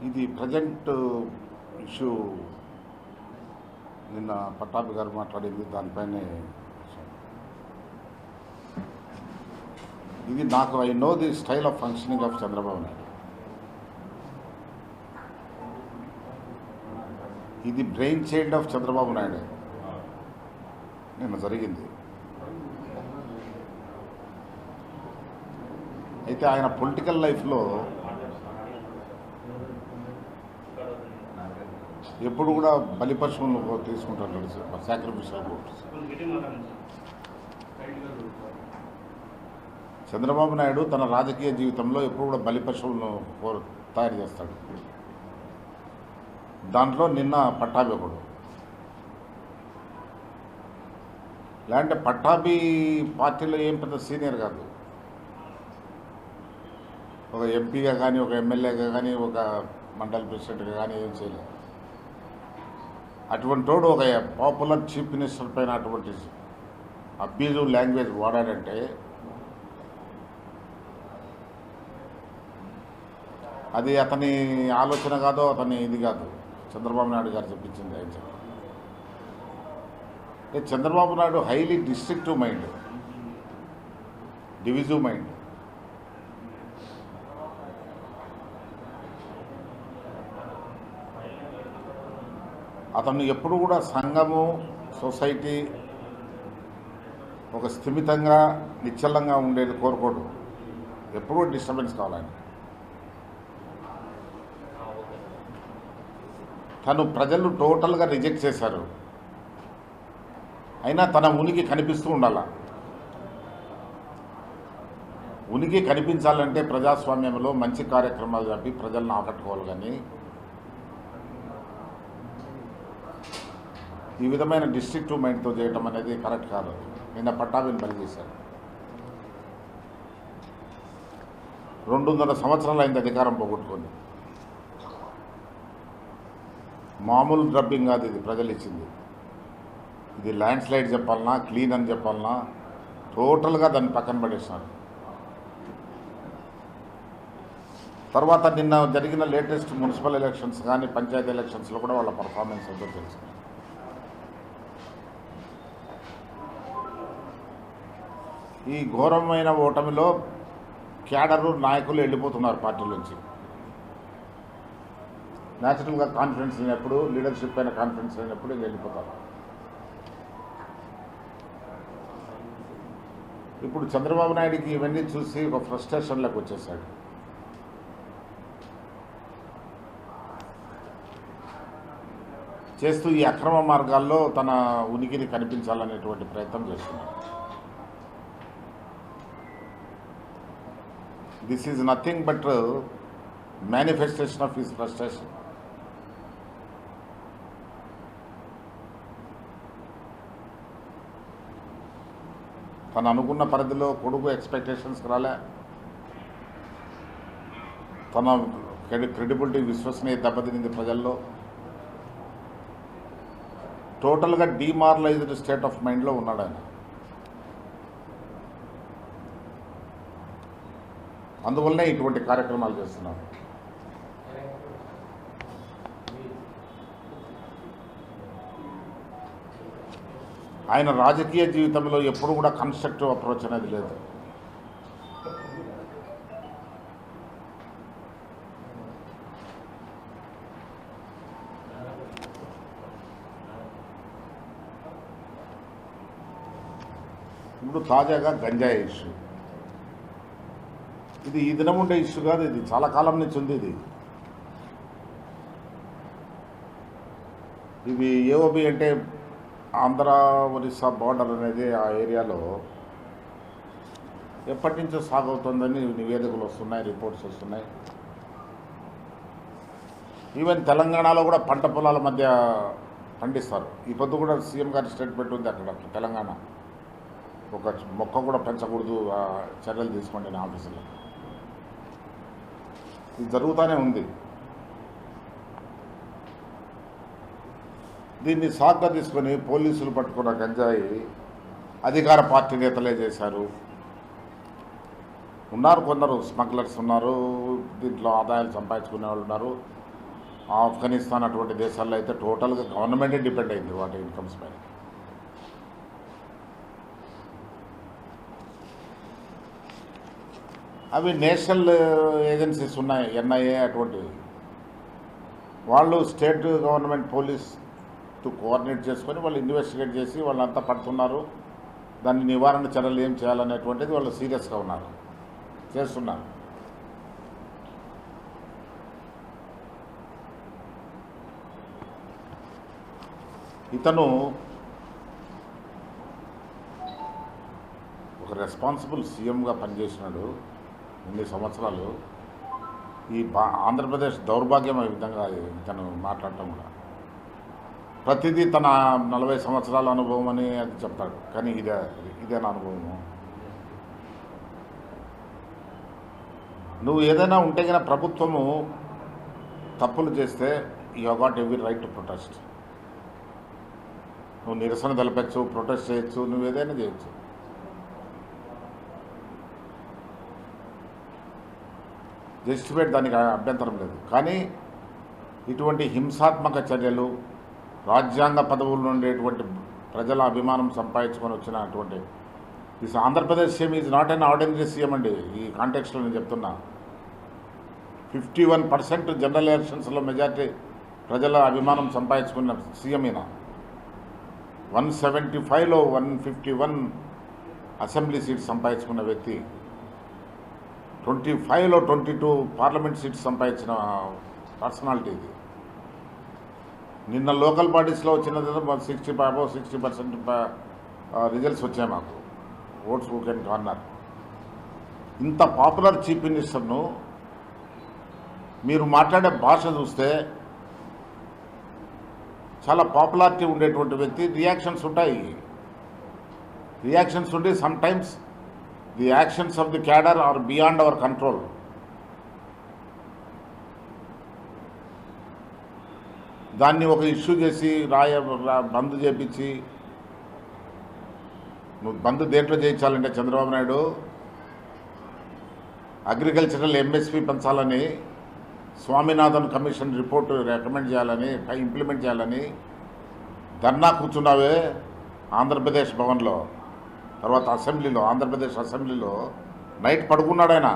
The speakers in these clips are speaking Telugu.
ఇది ప్రజెంట్ ఇష్యూ. నిన్న పట్టాభి గారు మాట్లాడింది దానిపైనే. ఇది నాకు I know the style of functioning of Chandrababu Naidu. ఇది brain child of Chandrababu Naidu నిన్న జరిగింది. అయితే ఆయన పొలిటికల్ లైఫ్లో ఎప్పుడు కూడా బలిపశువులను తీసుకుంటాడు, సాక్రిఫిషియల్ ఓట్స్. చంద్రబాబు నాయుడు తన రాజకీయ జీవితంలో ఎప్పుడు కూడా బలిపశువులను తయారు చేస్తాడు. దాంట్లో నిన్న పట్టాభి ఒకడు. లేదంటే పట్టాభి పార్టీలో ఏం పెద్ద సీనియర్ కాదు. ఒక ఎంపీగా కానీ, ఒక ఎమ్మెల్యేగా కానీ, ఒక మండల్ ప్రెసిడెంట్గా కానీ ఏం చేయలేదు. అటువంటి వాడు ఒక పాపులర్ చీఫ్ మినిస్టర్ పైన అటువంటి అబ్యూజివ్ లాంగ్వేజ్ వాడాడంటే అది అతని ఆలోచన కాదో, అతని ఇది కాదు. చంద్రబాబు నాయుడు గారు చెప్పించింది ఆయన చెప్పారు. Chandrababu Naidu highly destructive mind, divisive mind. అతను ఎప్పుడు కూడా సంఘము, సొసైటీ ఒక స్థిమితంగా నిశ్చలంగా ఉండేది కోరుకోడు. ఎప్పుడూ డిస్టర్బెన్స్ కావాలని. తను ప్రజలు టోటల్గా రిజెక్ట్ చేశారు, అయినా తన ఉనికి కనిపిస్తూ ఉండాల. ఉనికి కనిపించాలంటే ప్రజాస్వామ్యంలో మంచి కార్యక్రమాలు చెప్పి ప్రజలను ఆకట్టుకోవాలి. కానీ ఈ విధమైన డిస్ట్రిక్టివ్ మైండ్తో చేయటం అనేది కరెక్ట్ కాదు. నిన్న పట్టాభిని బలి చేశారు. 200 సంవత్సరాలు అయింది అధికారం పోగొట్టుకుంది. మామూలు డ్రబ్బింగ్ కాదు ఇది ప్రజలు ఇచ్చింది. ఇది ల్యాండ్ స్లైడ్ చెప్పాలన్నా, క్లీన్ అని చెప్పాలన్నా, టోటల్గా దాన్ని పక్కన పడేసినారు. తర్వాత నిన్న జరిగిన లేటెస్ట్ మున్సిపల్ ఎలక్షన్స్ కానీ, పంచాయతీ ఎలక్షన్స్లో కూడా వాళ్ళ పర్ఫార్మెన్స్ ఎంతో తెలుసు. ఈ ఘోరమైన ఓటమిలో క్యాడరు నాయకులు వెళ్ళిపోతున్నారు పార్టీ నుంచి. న్యాచురల్గా కాన్ఫిడెన్స్ లేనప్పుడు, లీడర్షిప్ పైన కాన్ఫిడెన్స్ లేనప్పుడు వెళ్ళిపోతారు. ఇప్పుడు చంద్రబాబు నాయుడికి ఇవన్నీ చూసి ఒక ఫ్రస్ట్రేషన్లోకి వచ్చేసాడు. చేస్తూ ఈ అక్రమ మార్గాల్లో తన ఉనికిని కనిపించాలనేటువంటి ప్రయత్నం చేస్తున్నాడు. This is nothing but manifestation of his frustration. తను అనుకున్న పరిధిలో కొడుకు ఎక్స్పెక్టేషన్స్కి రాలే. తన క్రెడిబిలిటీ, విశ్వసనీయత దెబ్బతినింది ప్రజల్లో. టోటల్గా డీమారలైజ్డ్ స్టేట్ ఆఫ్ మైండ్లో ఉన్నాడు ఆయన. అందువల్లనే ఇటువంటి కార్యక్రమాలు చేస్తున్నారు. ఆయన రాజకీయ జీవితంలో ఎప్పుడు కూడా కన్స్ట్రక్టివ్ అప్రోచ్ అనేది లేదు. ఇప్పుడు తాజాగా గంజాయి ఇష్యూ. ఇది ఈ దినం ఉండే ఇష్యూ కాదు, ఇది చాలా కాలం నుంచి ఉంది. ఇవి ఏఓబి అంటే ఆంధ్ర ఒరిస్సా బార్డర్ అనేది ఆ ఏరియాలో ఎప్పటి నుంచో సాగవుతుందని నివేదికలు వస్తున్నాయి, రిపోర్ట్స్ వస్తున్నాయి. ఈవెన్ తెలంగాణలో కూడా పంట పొలాల మధ్య పండిస్తారు. ఈ పొద్దు కూడా సీఎం గారి స్టేట్మెంట్ ఉంది అక్కడ, తెలంగాణ ఒక మొక్క కూడా పెంచకూడదు, చర్యలు తీసుకోండి నా ఆఫీసులో. ఇది జరుగుతూనే ఉంది. దీన్ని సాగ్గా తీసుకొని పోలీసులు పట్టుకున్న గంజాయి అధికార పార్టీ నేతలే చేశారు. ఉన్నారు కొందరు స్మగ్లర్స్ ఉన్నారు, దీంట్లో ఆదాయాలు సంపాదించుకునే వాళ్ళు ఉన్నారు. ఆఫ్ఘనిస్తాన్ అటువంటి దేశాల్లో అయితే టోటల్గా గవర్నమెంటే డిపెండ్ అయింది వాటి ఇన్కమ్స్ పైన. అవి నేషనల్ ఏజెన్సీస్ ఉన్నాయి, ఎన్ఐఏ అటువంటివి. వాళ్ళు స్టేట్ గవర్నమెంట్ పోలీస్తో కోఆర్డినేట్ చేసుకొని వాళ్ళు ఇన్వెస్టిగేట్ చేసి వాళ్ళంతా పడుతున్నారు, దాన్ని నివారణ చర్యలు ఏం చేయాలనేటువంటిది వాళ్ళు సీరియస్గా ఉన్నారు, చేస్తున్నారు. ఇతను ఒక రెస్పాన్సిబుల్ సీఎంగా పనిచేసినాడు ఇన్ని సంవత్సరాలు. ఈ ఆంధ్రప్రదేశ్ దౌర్భాగ్యం ఈ విధంగా ఇతను మాట్లాడటం కూడా ప్రతిదీ తన 40 సంవత్సరాల అనుభవం అని అది చెప్తాడు, కానీ ఇదే నా అనుభవము. నువ్వు ఏదైనా ఉంటే కనుక ప్రభుత్వము తప్పులు చేస్తే you have got every right to protest. నువ్వు నిరసన తెలపచ్చు, ప్రొటెస్ట్ చేయొచ్చు, నువ్వు ఏదైనా చేయొచ్చు. జస్టిఫైడ్, దానికి అభ్యంతరం లేదు. కానీ ఇటువంటి హింసాత్మక చర్యలు, రాజ్యాంగ పదవుల్లో ఉండేటువంటి ప్రజల అభిమానం సంపాదించుకొని వచ్చినటువంటి ఈ Andhra Pradesh CM is not an ordinary CM అండి. ఈ కాంటెక్స్ట్లో నేను చెప్తున్నా, 51% జనరల్ ఎలక్షన్స్లో మెజార్టీ ప్రజల అభిమానం సంపాదించుకున్న సీఎం ఈయన. 175లో 151 అసెంబ్లీ సీట్స్ సంపాదించుకున్న వ్యక్తి, 25లో 22 పార్లమెంట్ సీట్స్ సంపాదించిన పర్సనాలిటీ ఇది. నిన్న లోకల్ బాడీస్లో వచ్చినది 60% రిజల్ట్స్ వచ్చాయి మాకు, ఓట్స్ హూ కెన్ కార్నర్. ఇంత పాపులర్ చీఫ్ మినిస్టర్ను మీరు మాట్లాడే భాష చూస్తే చాలా పాపులారిటీ ఉండేటువంటి వ్యక్తి, రియాక్షన్స్ ఉంటాయి. రియాక్షన్స్ ఉండి sometimes the actions of the cadre are beyond our control. దాన్ని ఒక ఇష్యూ చేసి బంద్ చేపించి, నువ్వు బంద్ దేంట్లో చేయించాలంటే చంద్రబాబు నాయుడు అగ్రికల్చరల్ ఎంఎస్పీ పెంచాలని, స్వామినాథన్ కమిషన్ రిపోర్టు రికమెండ్ చేయాలని, ఇంప్లిమెంట్ చేయాలని ధర్నా కూర్చున్నావే ఆంధ్రప్రదేశ్ భవన్లో. తర్వాత అసెంబ్లీలో, ఆంధ్రప్రదేశ్ అసెంబ్లీలో నైట్ పడుకున్నాడు ఆయన.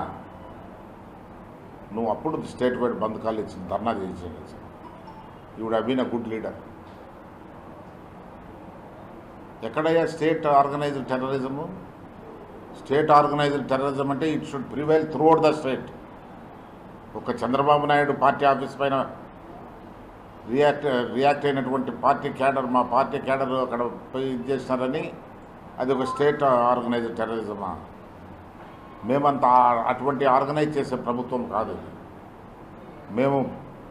నువ్వు అప్పుడు స్టేట్ వైడ్ బంద్ కాల్ ఇచ్చింది, ధర్నా చేయించాడు. You would have been a good leader. ఎక్కడయ్యా state organised terrorism? State organised terrorism అంటే it should prevail throughout the state. ఒక చంద్రబాబు నాయుడు పార్టీ ఆఫీస్ పైన రియాక్ట్ అయినటువంటి పార్టీ క్యాడర్, మా పార్టీ క్యాడర్ అక్కడ పోయి ఇది చేసినారని అది ఒక స్టేట్ ఆర్గనైజ్డ్ టెర్రరిజమా? మేమంతా అటువంటి ఆర్గనైజ్ చేసే ప్రభుత్వం కాదు. మేము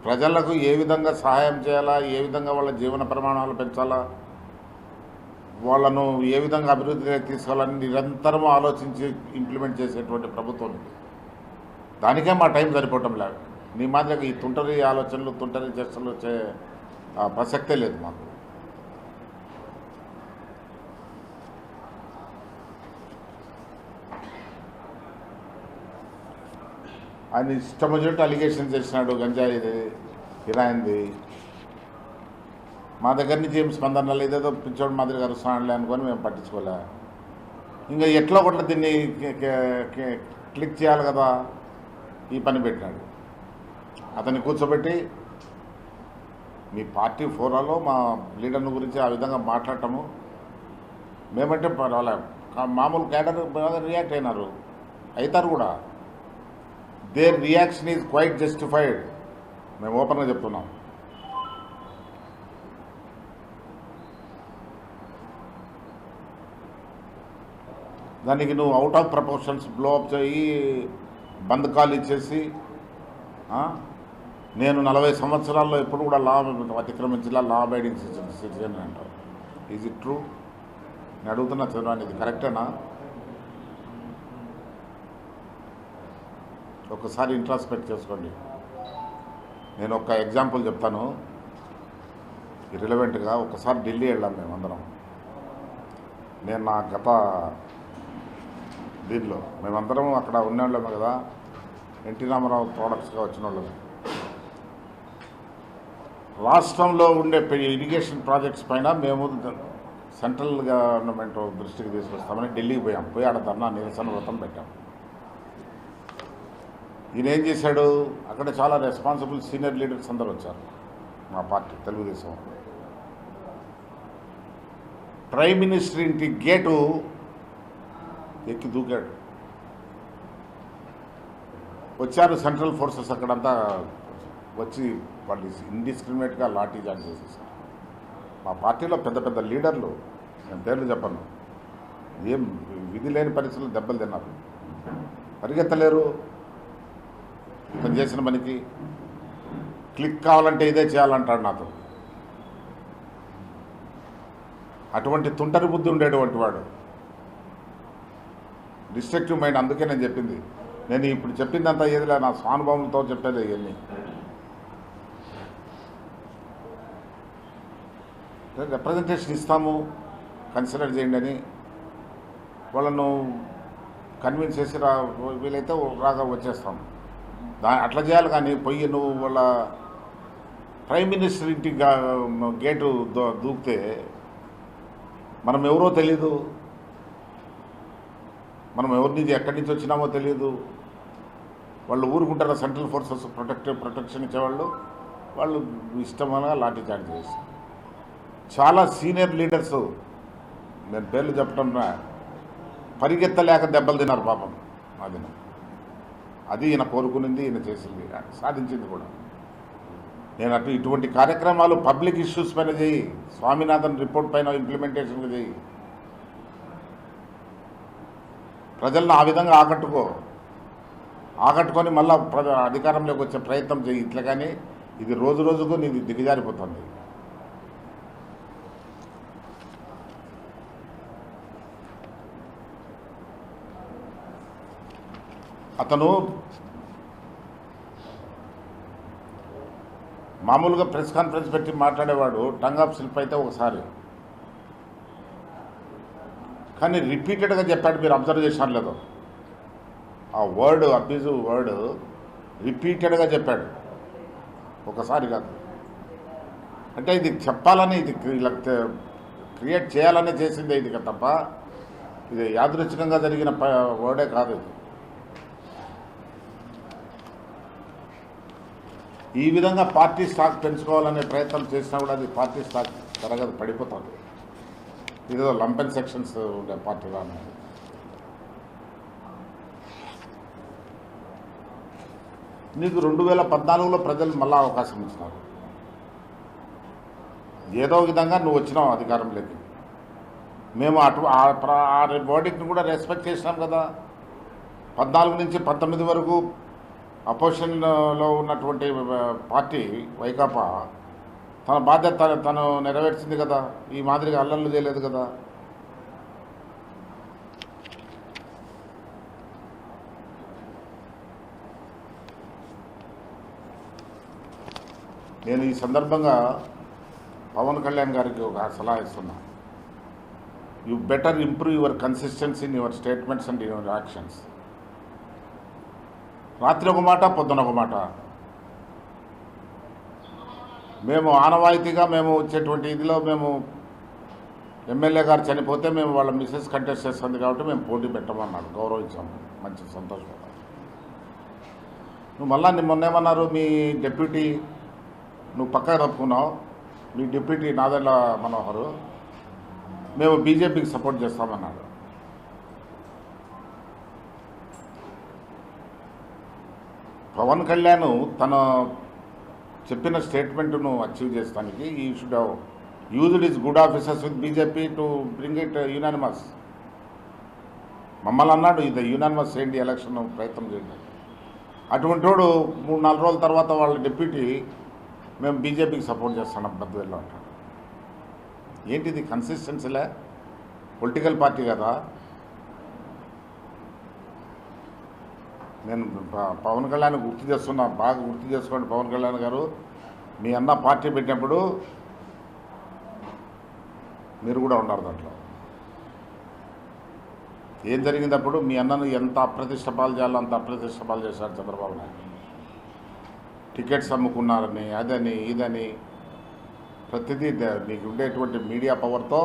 ప్రజలకు ఏ విధంగా సహాయం చేయాలా, ఏ విధంగా వాళ్ళ జీవన ప్రమాణాలు పెంచాలా, వాళ్ళను ఏ విధంగా అభివృద్ధిలోకి తీసుకోవాలని నిరంతరం ఆలోచించి ఇంప్లిమెంట్ చేసేటువంటి ప్రభుత్వం ఇది. దానికే మా టైం సరిపోవటం లేదు. నీ మాదిరిగా ఈ తుంటరి ఆలోచనలు, తుంటరి చర్చలు వచ్చే ప్రసక్తే లేదు మాకు. ఆయన ఇష్టం వచ్చినట్టు అలిగేషన్ చేసినాడు, గంజాయిది, కిరాయింది. మా దగ్గర నుంచి ఏం స్పందన లేదేదో పిచ్చోడు మాదిరిగా అరుస్తున్నాడులే అనుకొని మేము పట్టించుకోలే. ఇంకా ఎట్లా ఒకట్లా దీన్ని క్లిక్ చేయాలి కదా, ఈ పని పెట్టినాడు. అతన్ని కూర్చోబెట్టి మీ పార్టీ ఫోరాలో మా లీడర్ని గురించి ఆ విధంగా మాట్లాడటము, మేమంటే పర్వాలేదు, మామూలు క్యాడర్ రియాక్ట్ అయినారు, అవుతారు కూడా. Their reaction is quite justified. మేము ఓపెన్గా చెప్తున్నాం. దానికి నువ్వు out of proportions blow up చేయి, బంద్ కాల్ ఇచ్చేసి, నేను 40 సంవత్సరాల్లో ఎప్పుడు కూడా లా అతిక్రమించేలా లా అబైడింగ్ సిటిజన్ అంటారు. Is it true? నేను అడుగుతున్నా చదవండి, ఇది కరెక్టేనా? ఒకసారి ఇంట్రాస్పెక్ట్ చేసుకోండి. నేను ఒక ఎగ్జాంపుల్ చెప్తాను ఇర్రిలవెంట్గా. ఒకసారి ఢిల్లీ వెళ్ళాం మేమందరం. నేను నా గత దీనిలో మేమందరం అక్కడ ఉండేవాళ్ళమే కదా, ఎన్టీ రామారావు ప్రోడక్ట్స్గా వచ్చిన వాళ్ళమే. రాష్ట్రంలో ఉండే ఇరిగేషన్ ప్రాజెక్ట్స్ పైన మేము సెంట్రల్ గవర్నమెంట్ దృష్టికి తీసుకొస్తామని ఢిల్లీకి పోయాం. పోయి ఆడ ధర్నా నిరసన వ్రతం పెట్టాం. ఈయన ఏం చేశాడు, అక్కడ చాలా రెస్పాన్సిబుల్ సీనియర్ లీడర్స్ అందరూ వచ్చారు మా పార్టీ తెలుగుదేశం. ప్రైమ్ మినిస్టర్ ఇంటి గేటు ఎక్కి దూకాడు. వచ్చారు సెంట్రల్ ఫోర్సెస్, అక్కడంతా వచ్చి వాళ్ళు ఇండిస్క్రిమినేట్గా లాఠీ చార్జ్ చేసేసారు. మా పార్టీలో పెద్ద పెద్ద లీడర్లు, నేను పేర్లు చెప్పను, ఏం విధి లేని పరిస్థితులు దెబ్బలు తిన్నారు, పరిగెత్తలేరు. ఇతను చేసిన పనికి క్లిక్ కావాలంటే ఇదే చేయాలంటాడు నాతో. అటువంటి తుంటరి బుద్ధి ఉండేటువంటి వాడు, డిస్ట్రక్టివ్ మైండ్. అందుకే నేను చెప్పింది, నేను ఇప్పుడు చెప్పిందంతా ఏదిలే, నా స్వానుభవంతో చెప్పేది ఇవన్నీ. రిప్రజెంటేషన్ ఇస్తాము, కన్సిడర్ చేయండి అని వాళ్ళను కన్విన్స్ చేసి వీలైతే రాగా వచ్చేస్తాం. అట్లా చేయాలి. కానీ పొయ్యి నువ్వు వాళ్ళ ప్రైమ్ మినిస్టర్ ఇంటి గేటు దూకితే మనం ఎవరో తెలీదు, మనం ఎవరి నుంచి ఎక్కడి నుంచి వచ్చినామో తెలియదు. వాళ్ళు ఊరుకుంటారా సెంట్రల్ ఫోర్సెస్ ప్రొటెక్షన్ ఇచ్చేవాళ్ళు, వాళ్ళు ఇష్టంగా లాఠీ చార్జ్ చేస్తారు. చాలా సీనియర్ లీడర్స్, నేను పేర్లు చెప్పడం పరిగెత్తలేక దెబ్బలు తిన్నారు పాపం. అది ఈయన కోరుకునింది, ఈయన చేసింది, సాధించింది కూడా. నేను ఇటువంటి కార్యక్రమాలు పబ్లిక్ ఇష్యూస్ పైన చేయి, స్వామినాథన్ రిపోర్ట్ పైన ఇంప్లిమెంటేషన్ చేయి, ప్రజలను ఆ విధంగా ఆకట్టుకొని మళ్ళా అధికారంలోకి వచ్చే ప్రయత్నం చేయి. ఇట్లా కానీ ఇది రోజు రోజుకు నీది దిగజారిపోతుంది. అతను మామూలుగా ప్రెస్ కాన్ఫరెన్స్ పెట్టి మాట్లాడేవాడు, టంగ్ ఆఫ్ స్లిప్ అయితే ఒకసారి, కానీ రిపీటెడ్గా చెప్పాడు. మీరు అబ్జర్వ్ చేసినారు లేదో, ఆ వర్డ్ అబ్యూజివ్ వర్డ్ రిపీటెడ్గా చెప్పాడు, ఒకసారి కాదు. అంటే ఇది చెప్పాలని, ఇది ఇలా క్రియేట్ చేయాలని చేసిందే ఇది తప్ప ఇది యాదృచ్ఛికంగా జరిగిన వర్డే కాదు. ఈ విధంగా పార్టీ స్టాక్ పెంచుకోవాలనే ప్రయత్నం చేసినా కూడా అది పార్టీ స్టాక్ తరగతి పడిపోతుంది. ఇదేదో లంపెన్ సెక్షన్స్ ఉండే పార్టీలో అనేది. నీకు 2014లో ప్రజలు మళ్ళా అవకాశం ఇచ్చినారు. ఏదో విధంగా నువ్వు వచ్చినావు అధికారంలోకి. మేము ఆ వర్డిక్ని కూడా రెస్పెక్ట్ చేసినాం కదా. 14 నుంచి 19 వరకు అపోజిషన్లో ఉన్నటువంటి పార్టీ వైకాపా తన బాధ్యత తను నెరవేర్చింది కదా. ఈ మాదిరిగా అల్లర్లు చేయలేదు కదా. నేను ఈ సందర్భంగా పవన్ కళ్యాణ్ గారికి ఒక సలహా ఇస్తున్నా. You better improve your consistency in your statements and your actions. రాత్రి ఒక మాట, పొద్దున ఒక మాట. మేము ఆనవాయితీగా మేము వచ్చేటువంటి ఇదిలో మేము ఎమ్మెల్యే గారు చనిపోతే మేము వాళ్ళ మిస్సెస్ కంటెస్ట్ చేస్తుంది కాబట్టి మేము పోటీ పెట్టమన్నాడు. గౌరవించాము, మంచి సంతోషపడ్డాను. నువ్వు మళ్ళా మొన్నేమన్నారు, మీ డిప్యూటీ నువ్వు పక్కన తప్పుకున్నావు, మీ డిప్యూటీ నాదెళ్ల మనోహర్ మేము బీజేపీకి సపోర్ట్ చేస్తామన్నాడు. పవన్ కళ్యాణ్ తన చెప్పిన స్టేట్మెంట్ను అచీవ్ చేస్తానికి ఈ should have used is good officers with BJP to bring it unanimous. మమ్మల్ని అన్నాడు, ఇది యునానిమస్ చేయండి, ఎలక్షన్ ప్రయత్నం చేయండి. అటువంటి వాడు 3-4 రోజుల తర్వాత వాళ్ళ డిప్యూటీ మేము బీజేపీకి సపోర్ట్ చేస్తున్నాం బద్వేల్లో అంటాడు. ఏంటిది కన్సిస్టెన్సీలే? పొలిటికల్ పార్టీ కదా. నేను పవన్ కళ్యాణ్ గుర్తు చేస్తున్నా, బాగా గుర్తు చేసుకోండి. పవన్ కళ్యాణ్ గారు, మీ అన్న పార్టీ పెట్టినప్పుడు మీరు కూడా ఉన్నారు దాంట్లో. ఏం జరిగింది అప్పుడు? మీ అన్నను ఎంత అప్రతిష్ట పాలు చేయాలో అంత అప్రతిష్ట పాలు చేశారు చంద్రబాబు నాయుడు. టికెట్స్ అమ్ముకున్నారని, అదని ఇదని ప్రతిదీ నీకు ఉండేటువంటి మీడియా పవర్తో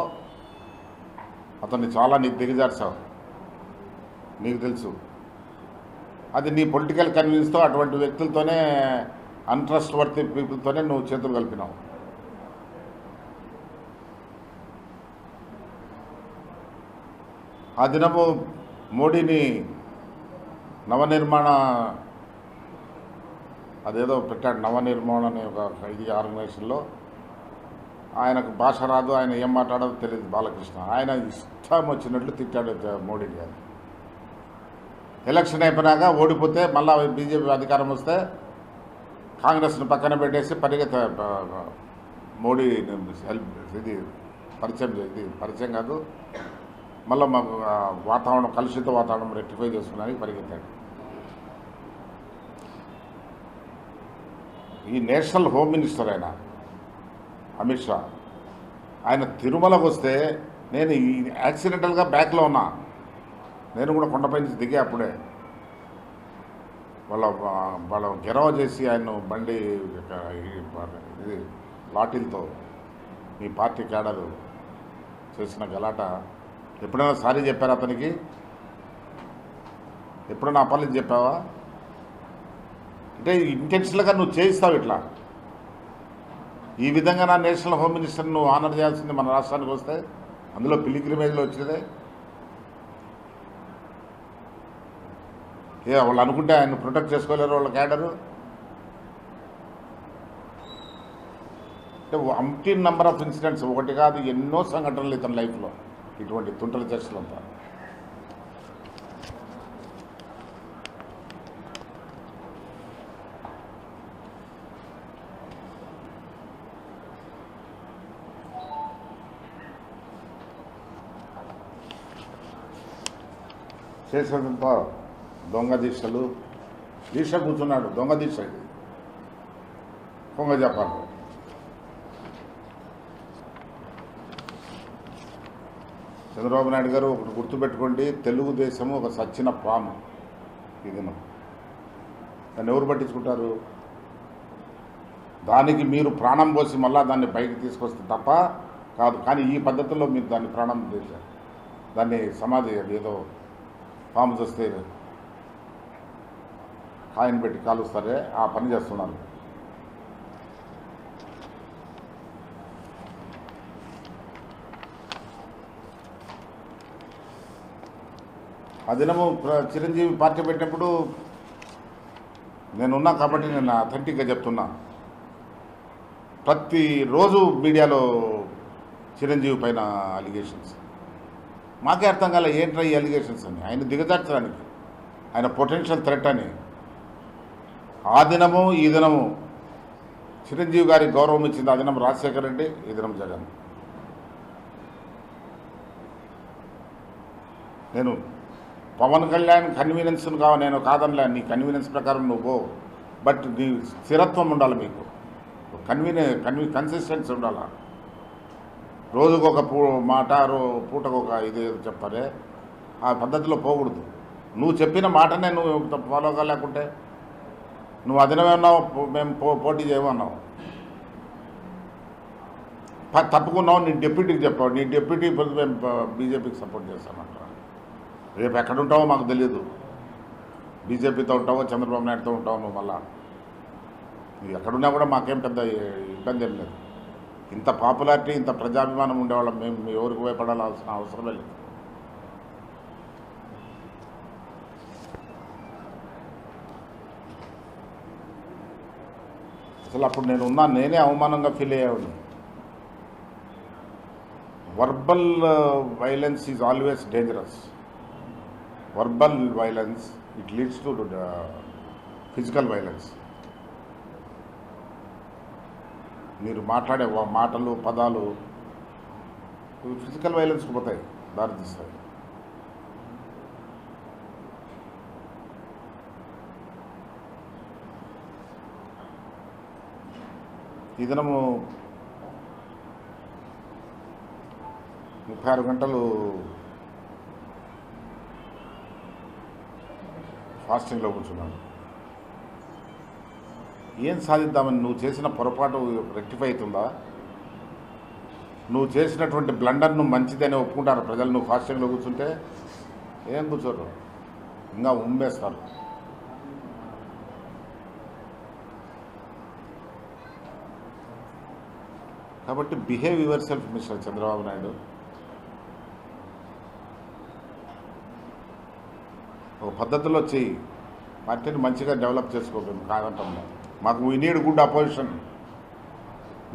అతన్ని చాలా దిగజార్చావు, నీకు తెలుసు. అది నీ పొలిటికల్ కన్వీన్స్తో అటువంటి వ్యక్తులతోనే, అన్ట్రస్ట్ వర్తీ పీపుల్తోనే నువ్వు చేతులు కలిపినావు. ఆ దినము మోడీని నవనిర్మాణ అదేదో పెట్టాడు, నవనిర్మాణ అనే ఒక ఇది ఆర్గనైజేషన్లో. ఆయనకు భాష రాదు, ఆయన ఏం మాట్లాడదో తెలియదు బాలకృష్ణ. ఆయన ఇష్టం వచ్చినట్లు తిట్టాడు మోడీ గారు. ఎలక్షన్ అయిపోయినాక ఓడిపోతే మళ్ళా బీజేపీ అధికారం వస్తే కాంగ్రెస్ను పక్కన పెట్టేసి మోడీ ఇది పరిచయం కాదు, మళ్ళీ మాకు వాతావరణం కలుషిత వాతావరణం రెక్టిఫై చేసుకోవడానికి పరిగెత్తాడు. ఈ నేషనల్ హోమ్ మినిస్టర్ ఆయన అమిత్ షా, ఆయన తిరుమలకు వస్తే నేను యాక్సిడెంటల్గా బ్యాక్లో ఉన్నా. నేను కూడా కొండపై నుంచి దిగే అప్పుడే వాళ్ళ గెరవ చేసి ఆయన బండి ఇది లాఠీలతో మీ పార్టీ క్యాడరు చేసిన గలాట. ఎప్పుడైనా సారీ చెప్పారా అతనికి? ఎప్పుడైనా అపాలజీ చెప్పావా? అంటే ఇంటెన్షనల్గా నువ్వు చేయిస్తావు ఇట్లా. ఈ విధంగా నా నేషనల్ హోమ్ మినిస్టర్ నువ్వు ఆనర్ చేయాల్సింది మన రాష్ట్రానికి వస్తే. అందులో పిలిగ్రిమేజ్లో వచ్చేదే వాళ్ళు అనుకుంటే ఆయన ప్రొటెక్ట్ చేసుకోలేరు వాళ్ళ క్యాడరు. అంటే అంటీన్ నెంబర్ ఆఫ్ ఇన్సిడెంట్స్, ఒకటి కాదు ఎన్నో సంఘటనలు ఇతని లైఫ్లో ఇటువంటి తుంటల చర్చలంతా. చేసేదంతా దొంగ దీక్షలు. దీక్ష కూర్చున్నాడు, దొంగ దీక్ష ఇది. పొంగ చెప్పాలి. చంద్రబాబు నాయుడు గారు ఒకటి గుర్తుపెట్టుకోండి, తెలుగుదేశము ఒక సచ్చిన పాము. ఇది దాన్ని ఎవరు పట్టించుకుంటారు? దానికి మీరు ప్రాణం పోసి మళ్ళా దాన్ని పైకి తీసుకొస్తే తప్ప కాదు. కానీ ఈ పద్ధతుల్లో మీరు దాన్ని ప్రాణం చేశారు. దాన్ని సమాధి ఏదో పాము చూస్తే కాయను పెట్టి కాలుస్తారే, ఆ పని చేస్తున్నారు. ఆ దినము చిరంజీవి పార్టీ పెట్టినప్పుడు నేనున్నా కాబట్టి నేను అథెంటిక్గా చెప్తున్నా. ప్రతిరోజు మీడియాలో చిరంజీవి పైన అలిగేషన్స్. మాకే అర్థం కాలే ఏంట్రా ఈ అలిగేషన్స్ అని. ఆయన దిగజార్చడానికి, ఆయన పొటెన్షియల్ థ్రెట్ అని. ఆ దినము ఈ దినము చిరంజీవి గారికి గౌరవం ఇచ్చింది. ఆ దినం రాజశేఖర రెడ్డి, ఈ దినం జగన్. నేను పవన్ కళ్యాణ్ కన్వీనియన్స్ నేను కాదనిలే, నీ కన్వీనియన్స్ ప్రకారం నువ్వు పో, బట్ నీ స్థిరత్వం ఉండాలి. మీకు కన్సిస్టెన్సీ ఉండాలి. రోజుకొక మాట, పూటకొక ఇది చెప్తారే, ఆ పద్ధతిలో పోకూడదు. నువ్వు చెప్పిన మాటనే నువ్వు ఫాలో కాలేకుంటే నువ్వు అదినమేమన్నావు, మేము పోటీ చేయమన్నావు, తప్పుకున్నావు. నీ డిప్యూటీకి చెప్పావు, నీ డిప్యూటీ మేము బీజేపీకి సపోర్ట్ చేస్తామంట. రేపు ఎక్కడుంటావో మాకు తెలియదు. బీజేపీతో ఉంటావో చంద్రబాబు నాయుడుతో ఉంటావో నువ్వు. మళ్ళా నువ్వు ఎక్కడున్నా కూడా మాకేం పెద్ద ఇబ్బంది ఏం లేదు. ఇంత పాపులారిటీ, ఇంత ప్రజాభిమానం ఉండేవాళ్ళం మేము ఎవరికి భయపడాల్సిన అవసరమే లేదు. అసలు అప్పుడు నేనే అవమానంగా ఫీల్ అయ్యేవాడిని. Verbal violence is always dangerous. Verbal violence it leads to physical violence. మీరు మాట్లాడే మాటలు, పదాలు ఫిజికల్ వైలెన్స్కి పోతాయి, దారితీస్తాయి. ఈ దినము 36 గంటలు ఫాస్టింగ్లో కూర్చున్నాను. ఏం సాధిద్దామని? నువ్వు చేసిన పొరపాటు రెక్టిఫై అవుతుందా? నువ్వు చేసినటువంటి బ్లండర్ను మంచిదని ఒప్పుకుంటారు ప్రజలు. నువ్వు ఫాస్టింగ్లో కూర్చుంటే ఏం కూర్చోరు, ఇంకా ఉమ్మేస్తారు. కాబట్టి behave your self mister Chandrababu Naidu. ఒక పద్ధతిలో చెయ్యి, పార్టీని మంచిగా డెవలప్ చేసుకోలేము కాదంటాం. మాకు వీ నీడ్ గుడ్ అపోజిషన్.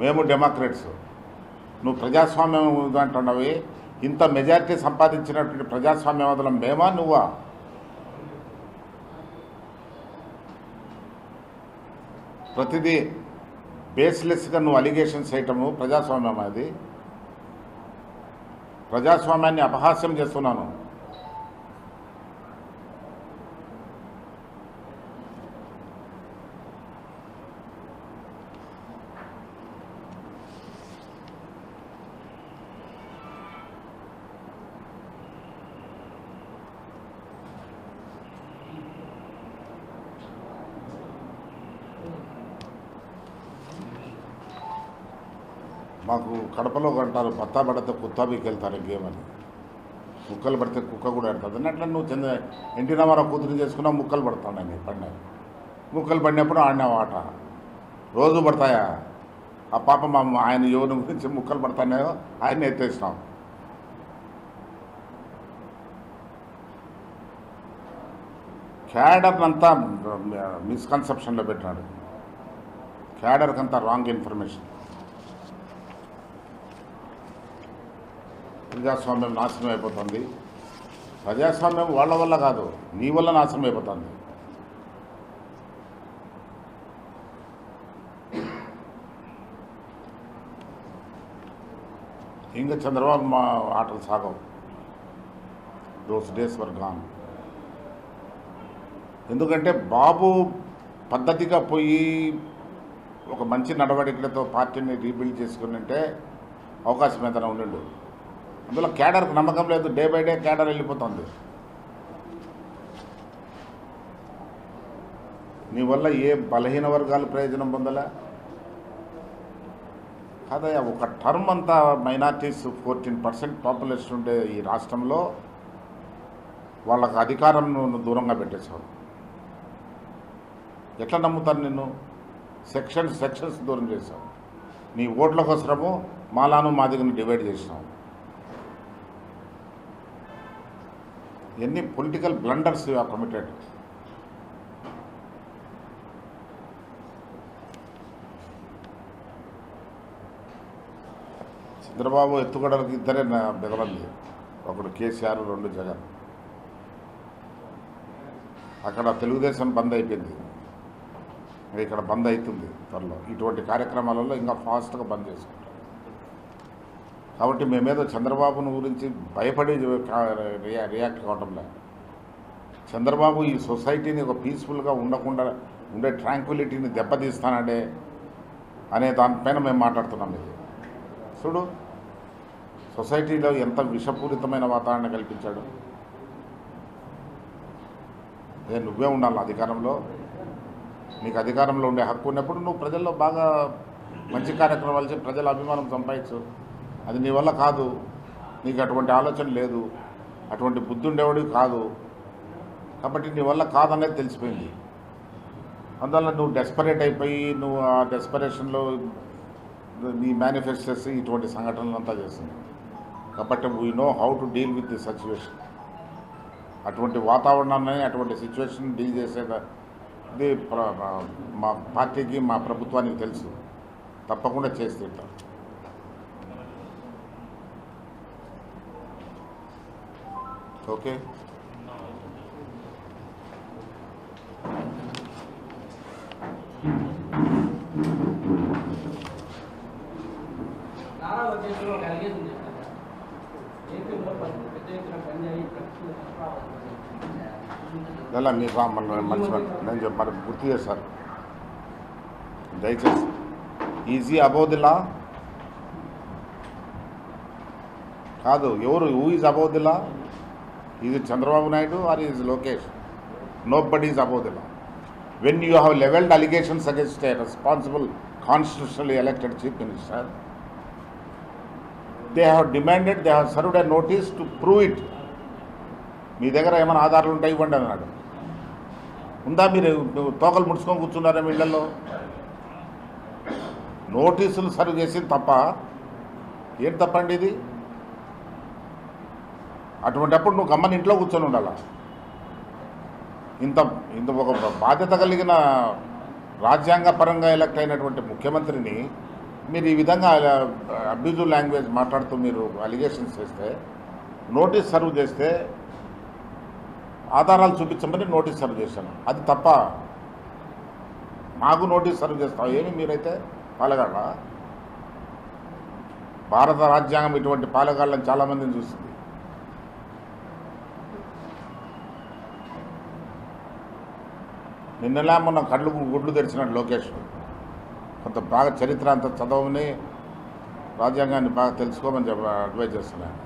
మేము డెమోక్రాట్స్, నువ్వు ప్రజాస్వామ్యం అంటున్నావి. ఇంత మెజారిటీ సంపాదించినటువంటి ప్రజాస్వామ్యవాదులం మేమా నువ్వా? ప్రతిదీ బేస్లెస్గా నువ్వు అలిగేషన్స్ చేయటము ప్రజాస్వామ్యం. అది ప్రజాస్వామ్యాన్ని అపహాస్యం చేస్తున్నాను. మాకు కడపలో అంటారు, పత్తా పడితే కుత్తా బీకి వెళ్తారు గేమ్ అని. ముక్కలు పడితే కుక్క కూడా ఆడుతుంది అన్నట్లు నువ్వు ఎన్టీ రామారావు కూతురు చేసుకున్నావు. ముక్కలు పడతానని పడినాయి. ముక్కలు పడినప్పుడు ఆడినావు ఆట. రోజు పడతాయా? ఆ పాప మా ఆయన యువని గురించి ముక్కలు పడతానాయో ఆయన ఎత్తేసినాం. క్యాడర్ని అంతా మిస్కన్సెప్షన్లో పెట్టినాడు. క్యాడర్కి అంతా రాంగ్ ఇన్ఫర్మేషన్. ప్రజాస్వామ్యం నాశనం అయిపోతుంది. ప్రజాస్వామ్యం వాళ్ళ వల్ల కాదు, నీ వల్ల నాశనం అయిపోతుంది. ఇంకా చంద్రబాబు మా ఆటలు సాగవు. Those days were gone. ఎందుకంటే బాబు పద్ధతిగా పోయి ఒక మంచి నడవడికలతో పార్టీని రీబిల్డ్ చేసుకుని ఉంటే అవకాశం ఏదైనా ఉండండు. అందులో క్యాడర్కి నమ్మకం లేదు. డే బై డే క్యాడర్ వెళ్ళిపోతుంది. నీ వల్ల ఏ బలహీన వర్గాలు ప్రయోజనం పొందలే కాదయ్యా. ఒక టర్మ్ అంతా మైనార్టీస్ 14% పాపులేషన్ ఉండే ఈ రాష్ట్రంలో వాళ్ళకు అధికారం దూరంగా పెట్టేశావు. ఎట్లా నమ్ముతాను నిన్ను? సెక్షన్స్ దూరం చేశావు. నీ ఓట్ల కోసము మాలాను మాదిగను డివైడ్ చేసినావు. ఎన్ని political blunders you are committed. Chandrababu ఎత్తుగడలకు ఇద్దరే బెదరంది. ఒకడు కేసీఆర్, రెండు జగన్. అక్కడ తెలుగుదేశం బంద్ అయిపోయింది, ఇక్కడ బంద్ అవుతుంది త్వరలో. ఇటువంటి కార్యక్రమాలలో ఇంకా ఫాస్ట్గా బంద్ చేసుకుంటాం. కాబట్టి మేమేదో చంద్రబాబును గురించి భయపడి రియాక్ట్ కావటం లేదు. చంద్రబాబు ఈ సొసైటీని ఒక పీస్ఫుల్గా ఉండకుండా ఉండే ట్రాంక్విలిటీని దెబ్బతీస్తానండే అనే దానిపైన మేము మాట్లాడుతున్నాం. ఇది చూడు, సొసైటీలో ఎంత విషపూరితమైన వాతావరణం కల్పించాడు. అదే నువ్వే ఉండాలి అధికారంలో. నీకు అధికారంలో ఉండే హక్కు ఉన్నప్పుడు నువ్వు ప్రజల్లో బాగా మంచి కార్యక్రమాలు చేసి ప్రజల అభిమానం సంపాదించు. అది నీ వల్ల కాదు. నీకు అటువంటి ఆలోచన లేదు, అటువంటి బుద్ధి ఉండేవాడివి కాదు. కాబట్టి నీ వల్ల కాదనేది తెలిసిపోయింది. అందువల్ల నువ్వు డెస్పరేట్ అయిపోయి నువ్వు ఆ డెస్పరేషన్లో నీ మేనిఫెస్ట్ చేసి ఇటువంటి సంఘటనలు అంతా చేస్తుంది. కాబట్టి we know how to deal with the situation. అటువంటి వాతావరణాన్ని, అటువంటి సిచ్యువేషన్ డీల్ చేసేది మా పార్టీకి, మా ప్రభుత్వానికి తెలుసు. తప్పకుండా చేసి తింటాం. ఓకే, ఇలా మీకు మంచి నేను చెప్పాను, గుర్తు చేశారు దయచేసి. ఈజీ అబౌవ్ ది లా కాదు. ఎవరు who is above the law? Is Chandrababu Naidu or is Lokesh? Nobody is above the law. When you have leveled allegations against a responsible constitutionally elected chief minister, they have demanded, they have served a notice to prove it. మీ దగ్గర ఏమైనా ఆధారాలు ఉంటాయి ఇవ్వండి అన్నాడు. ఉందా? మీరు తోకలు ముడుచుకొని కూర్చున్నారా మీ ఇళ్లలో? నోటీసులు సర్వ్ చేసింది తప్ప ఏం తప్పండి ఇది? అటువంటిప్పుడు నువ్వు గమ్మని ఇంట్లో కూర్చొని ఉండాలా? ఇంత ఇంత ఒక బాధ్యత కలిగిన రాజ్యాంగపరంగా ఎలక్ట్ అయినటువంటి ముఖ్యమంత్రిని మీరు ఈ విధంగా అబ్యూజివ్ లాంగ్వేజ్ మాట్లాడుతూ మీరు అలిగేషన్స్ చేస్తే, నోటీస్ సర్వ్ చేస్తే ఆధారాలు చూపించమని నోటీస్ సర్వ్ చేశాను. అది తప్ప మాకు నోటీస్ సర్వ్ చేస్తావు ఏమి? మీరైతే పాలగాళ్ళ? భారత రాజ్యాంగం ఇటువంటి పాలగాళ్ళని చాలామందిని చూసింది. నిన్నలా మొన్న గుడ్లు తెరిచినాడు లోకేష్. కొంత బాగా చరిత్ర అంతా చదవమని, రాజ్యాంగాన్ని బాగా తెలుసుకోమని అడ్వైజ్ చేస్తున్నాను.